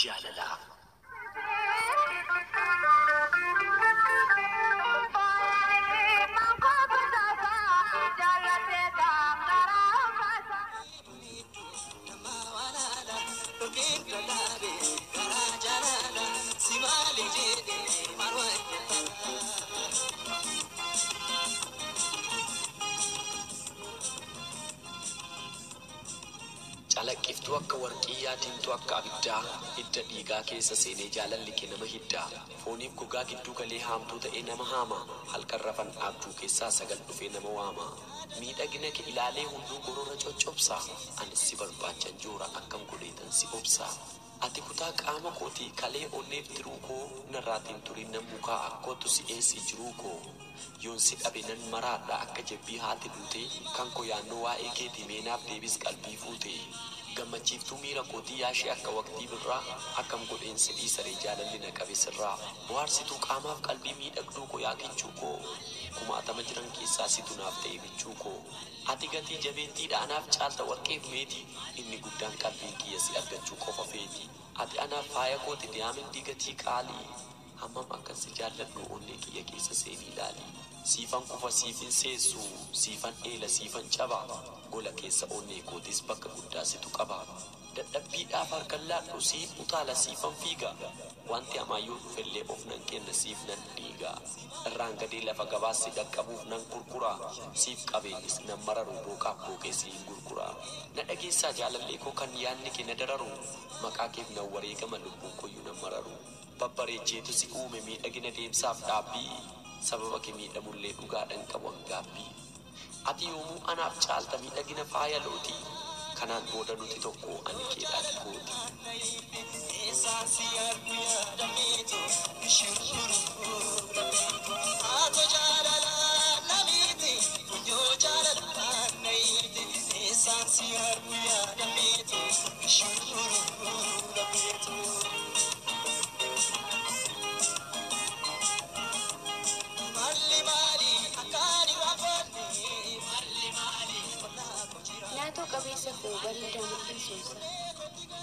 jaalala. Calaqqiftuu akka warqii yaadimtuu akka abiddaa hidda dhiigaa keessa seenee jaalalli kee nama hiddaa fooniif gogaa gidduu galee haamtuu ta'ee nama haama halkan rafan dhaabduu keessaa sagal dhufee nama waama miidhagina kee ilaalee hunduu gorora coccobsaa anis si barbaachan joora akkam godheetan si obsaa ati kutaa qaama kootii kalee onneef tiruu koo narraatiin turin nan mukaa akkootu si eessi jiruu koo yoon si dhabe nan maraadha akka jabbii haati duutee kan koo yaannoo waa'ee keetii meenaaf deebis qalbii fuutee gammachiiftuu miira kootii yaashee akka waqtii birraa akkam godheen sidhii saree jaalalli na qabe sirraa bohaarsituu qaamaaf qalbii miidhagduu koo yaakichuu koo kumaatama jiran keessaa situ naaf ta'e bichuu koo ati gatii jabeettiidha anaaf caalta warqeef meetii inni guddaan qalbiin kiyya si argachuu qofa feeti ati anaaf faaya kooti diyaamandii gatii qaalii hammam akkan si jaalladhu onnee kiyya keessa seenii ilaali siifan kufa siifin seessu siifan eela siifan caba gola keessa onnee kootis bakka guddaa situ qaba dadhabbiidhaaf harkan laadhu siif utaala siifan fiiga wanti amaayyoo dhufellee of nan kenna siif nan dhiiga irraan gadee lafa gabaassi dhaqqabuuf nan gurgura siif qabeenyis nan mararu booqaaf booqeessi hin gurgura na dhageessaa jaalallee koo kan yaanni kee na dararu maqaa keef nan wareegama lubbuun koyyuu nan mararu babbareecheetu si uume miidhagina deemsaaf dhaabbii sababa kee miidhamullee dhugaadhaan qabu hangaabbii ati yoomuu anaaf caalta miidhagina faaya lootii kanaan booda nuti tokko ani keedhaati kooti. Nyaatoo qabeessa koo bareedaa mul'isuusa.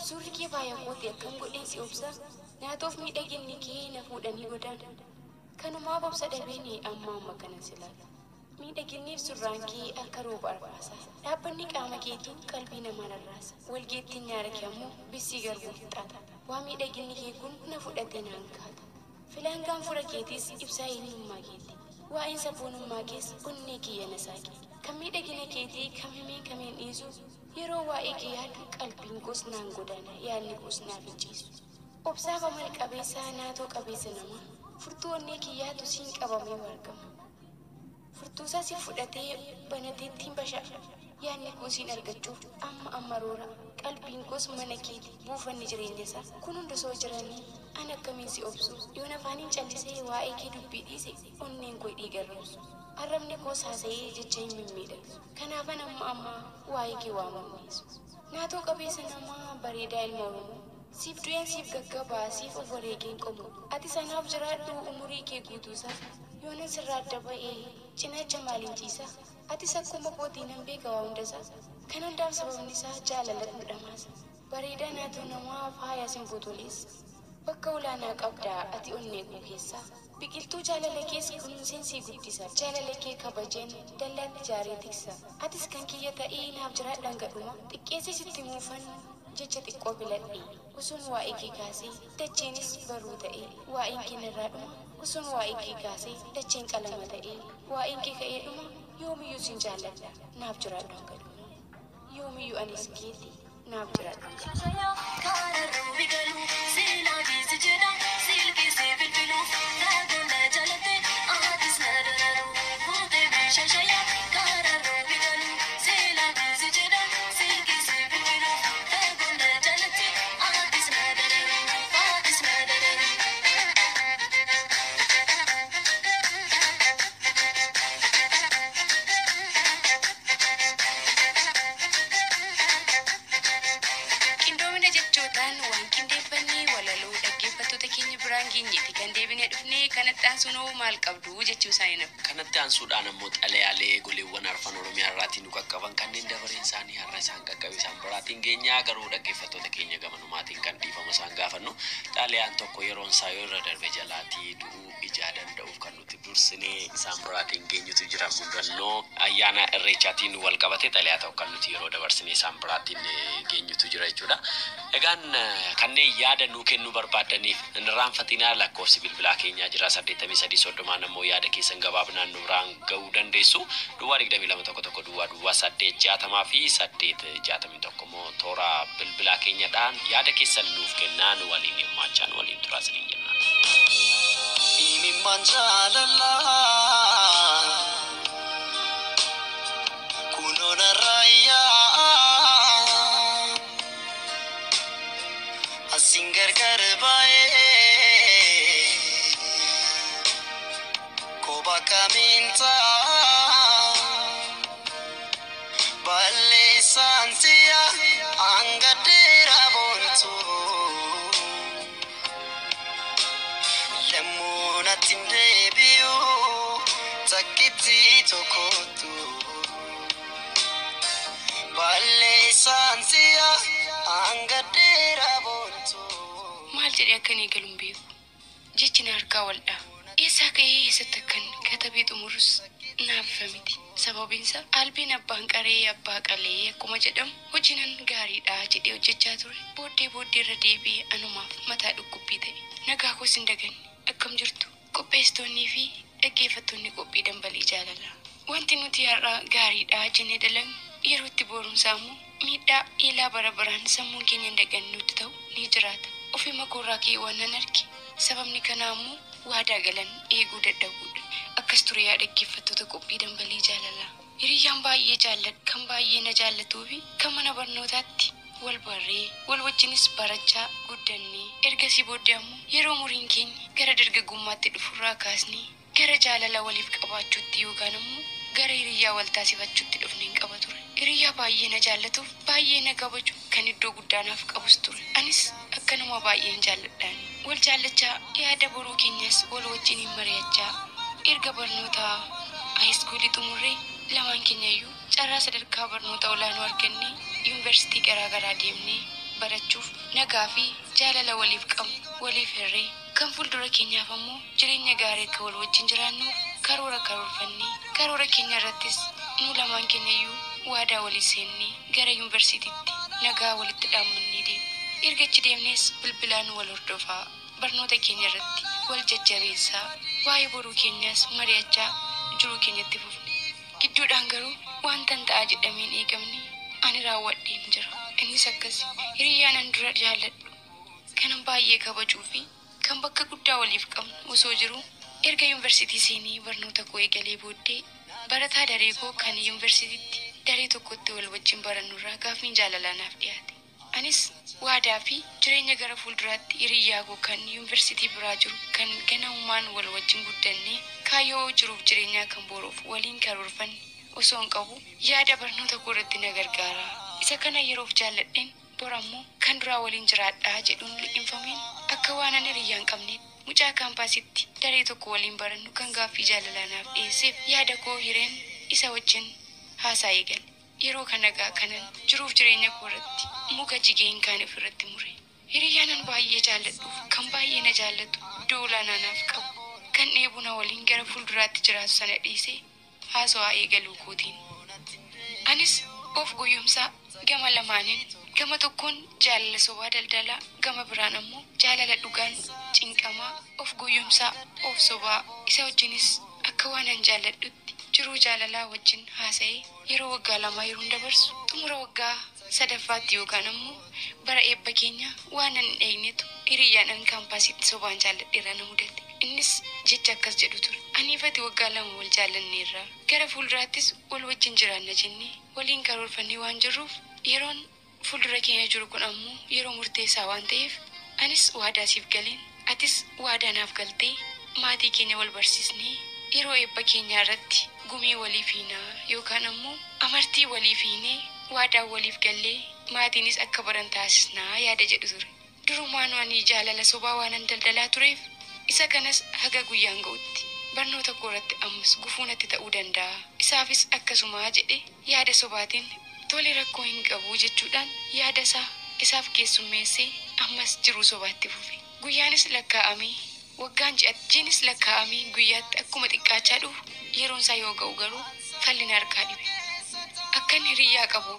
Suurri kee faaya kooti akkam godheen si obsa. Nyaatoof miidhaginni kee na fuudhanii godaan. Kanumaaf obsa dhabeeni amma amma kana silaata. Miidhaginniif surraan kee akka rooba arfaasa. Dhaabbanni qaama keetu qalbii namaa rarraasa. Walgeettiin nyaara kee ammoo bissii garbuu fixaata. Waa miidhaginni kee kun na fudhatee naan kaata. Filangaan fura keetis ibsaa eenyummaa keeti. Waa'een sabboonummaa kees onnee kiyya na saaqe. Kan miidhagina keetii kamiin dhiisu yeroo waa'ee kee yaadu qalbiin koos naan godaana yaadni koos naaf ijjiisu. Obsaaf amal qabeessaa naatoo qabeessa nama furtuu onnee kiyyaatu siin qabamee argama. Furtuusaa si fudhatee banateettiin basha'a yaadni koosiin argachuuf amma roora qalbiin koos mana keetii buufanni jireenya isaa kun hundasoo jiranii an akkamiin si obsu yoon afaaniin callisee waa'ee kee dubbii dhiise onneen koo dhiigarroomsu. Arrabni koos haasa'ee jecha hin mimmiidhagsu. Kanaafan amma waa'ee kee waa mammeessu. Naatoo qabeessa namaa bareedaa ilma Oromoo. Siif du'een siif gaggabaa siif of wareegeen qomu. Ati sanaaf jiraadhu umurii kee guutuusaa. Yoonan sirraa adda ba'ee cinaacha maaliin ciisa. Atis akkuma kootii nan beeka waa hundasaa. Kan hundaaf sababni isaa jaalalatu dhamaasa. Bareedaa naatoo namaa faaya sin fotoleessa. Bakka olaanaa qabdaa ati onnee koo keessaa. Biqiltuu jaalala kees kunuunsiin si guddisa. Jaalala kee kabajeen dallaatti jaaree tiksa. Atis kan kiyya ta'ee naaf jiraadhaan gadhuma. Xiqqeessi sitti muufan jecha xiqqoo filadhe. Usuun waa'ee kee kaasee dacheenis baruu ta'ee waa'een kee narraa dhuma. Usuun waa'ee kee kaasee dacheen qalama ta'ee waa'een kee ka'ee dhuma. Yoomiyyuu sin jaalladha naaf jiraadhaan gadhuma. Yoomiyyuu anis keeti naaf jiraadhaan gadhuma. Kanatti aansuun maal qabdu jechuu isaanii kanatti aansuudhaan ammoo xalayaalee goleewwan arfan Oromiyaa irraatiin nu qaqqaban kanneen dabareen isaanii har'a isaan qaqqabe isaan biraatiin geenyaa garuu dhaggeeffattoota keenya gamanumaatiin kan dhiifama isaan gaafannu dubbannu xaaliyaan tokko yeroon isaa yoo irra darbe jalaatii du'uu ijaa danda'uuf kan nuti dursinee isaan biraatiin geenyutu jira mudannoo ayyaana irreechaatiin wal qabate xaaliyaa ta'u kan nuti yeroo dabarsinee isaan biraatiin geenyutu jira jechuudha. Egaan kanneen yaada nuu kennuu barbaadaniif irraanfatinaa lakkoofsi bilbilaa keenyaa jira 8330 nammoo yaada keessan gabaabinaan nurraan ga'uu dandeessu. Duwwaa 2211 duwwaa 860 fi 861 moo toora bilbilaa keenyadhaan yaada keessan nuuf kennaa nu waliin hirmaachaan waliin turaasanii jenna. Imimman jaalalaa kunoona raayyaa asin gargar baay'ee koba kamintaa balle santia angadera bontu lemuna tindebiu takiti tokotu balle santia angadera bontu maal jedhee akkanii galuun beeku jechi na harkaa waldhaa eessaa ka'ee eessatti akkan katabii xumurus naaffa miti sababiinsa albiin abbaan qaree abbaa qalee akkuma jedhamu hojiinan gaariidha jedhee hojjechaa ture booddee irra deebi'ee anumaaf mataa dhukkubbii ta'e nagaa koos hin daganne akkam jirtu qopheessitoonnii fi dhaggeeffattoonni qophii dambalii jaalalaa wanti nuti har'a gaariidha jennee dalagnu yeroo itti boorumsaa immoo miidhaa eelaa bara baraan sammuun keenya hin dagannutti ta'u ni jiraata ofii makoorraa keewwan nan arge sababni kanaa immoo waadaa galan eeguu dadhabuudha akkas ture yaa dhaggeeffattoota qophii dambalii jaalalaa hiriyyaan baay'ee jaalladhu kan baay'ee na jaallatuu fi kan mana barnootaatti wal barree wal wajjinis barachaa guddannee ergasii booddee ammoo yeroo umuriin keenya gara dargaggummaatti dhufurraa kaasnee gara jaalala waliif qabaachuutti yookaan ammoo gara hiriyyaa wal taasifachuutti dhufneen qaba ture hiriyyaa baay'ee na jaallatuuf baay'ee na kabaju kan iddoo guddaanaaf qabus ture anis akkanuma baay'een jaalladhaan wal jaallachaa yaada boruu keenyas wal wajjiniin mari'achaa erga barnootaa haayiskuulii xumurree lamaan keenyayyuu carraa sadarkaa barnoota olaanoo argannee yuunivarsiitii garaagaraa deemnee barachuuf nagaa fi jaalala waliif qabnu waliif hirree kan fuuldura keenyaaf ammoo jireenya gaarii akka wal wajjin jiraannuuf karoorfannee karoora keenya irrattis nu lamaan keenyayyuu waadaa walii seennee gara yuunivarsiitiitti nagaa walitti dhaammannee deemne ergachi deemnees bilbilaan wal hordofaa barnoota keenya irratti wal jajjabeessaa waa'ee boruu keenyaas mari'achaa jiruu keenyatti fufne gidduudhaan garuu wantan ta'a jedhameen eegamne ani raawwadheen jira innis akkas hiriyyaan an dura jaalladhu kanan baay'ee kabajuu fi kan bakka guddaa waliif qabnu osoo jiru erga yuunivarsiitii seenee barnoota koo eegalee booddee barataa daree koo kan yuunivarsiitiitti daree tokkotti wal wajjin barannurraa gaaffiin jaalalaanaaf dhiyaate anis waadaa fi jireenya gara fuulduraatti hiriyyaa koo kan yuunivarsiitii biraa jiru kan ganaumaan wal wajjin guddannee kaayyoo jiruuf jireenyaa kan boruuf waliin karoorfanne osoo hin qabu yaada barnoota koo irratti na gargaara isa kana yeroof jaalladheen borammoo kan duraa waliin jiraadhaa jedhuun liqinfameen akka waan ani hiriyyaan qabneef mucaa kaampaasitti daree tokko waliin barannu kan gaaffii jaalalaanaaf dhiyeesseef yaada koo hireen isa wajjin haasaa eegale yeroo kanagaa kanan jiruuf jireenya koo irratti muka jigeen kaaniif irratti mure hiriyyaanan baay'ee jaalladhuuf kan baay'ee na jaallatu iddoo olaanaanaaf qabu kan dheebuna waliin gara fuulduraatti jiraatu sana dhiisee haasawaa eegaluu kootiin anis of guyyumsaa gama lamaaniin gama tokkoon jaalala sobaa daldalaa gama biraan ammoo jaalala dhugaan cinqamaa of guyyumsaa of sobaa isa wajjinis akka waan an jaalladhutti jiruu jaalalaa wajjin haasa'ee yeroo waggaa lamaa yeroon dabarsu xumura waggaa sadaffaatti yookaan ammoo bara eebba keenya waan an eegnetu hiriyyaan kaampaasitti sobaan jaalladheerra na mudate innis jecha akkas jedhu ture aniifati waggaa lama wal jaallanneerra gara fuulduraattis wal wajjin jiraanna jennee waliin karoorfannee waan jirruuf yeroon fuuldura keenya jiru kun ammoo yeroo murteessaa waan ta'eef anis waadaa siif galeen atis waadaa naaf galtee maatii keenya wal barsiisnee yeroo eebba keenyaa irratti gumii waliif hiinaa yookaan ammoo amartii waliif hiinee waadaa waliif gallee maatiinis akka baran taasisnaa yaada jedhu ture durumaan ani jaalala sobaa waanan daldalaa tureef isa kanas haga guyyaan ga'utti barnoota koo irratti ammas gufuunatti ta'uu danda'a isaafis akkasuma jedhe yaada sobaatiin tole rakkoo hin qabu jechuudhaan yaada isaa isaaf keessummeessee ammas jiruu sobaatti fufe. Guyyaanis lakkaa'amee waggaan ji'attiinis lakkaa'amee guyyaatti akkuma xiqqaachaa dhufu yeroon isaa yoo ga'u garuu fal'ina harkaa dhibe. Akkan hiriyaa qabu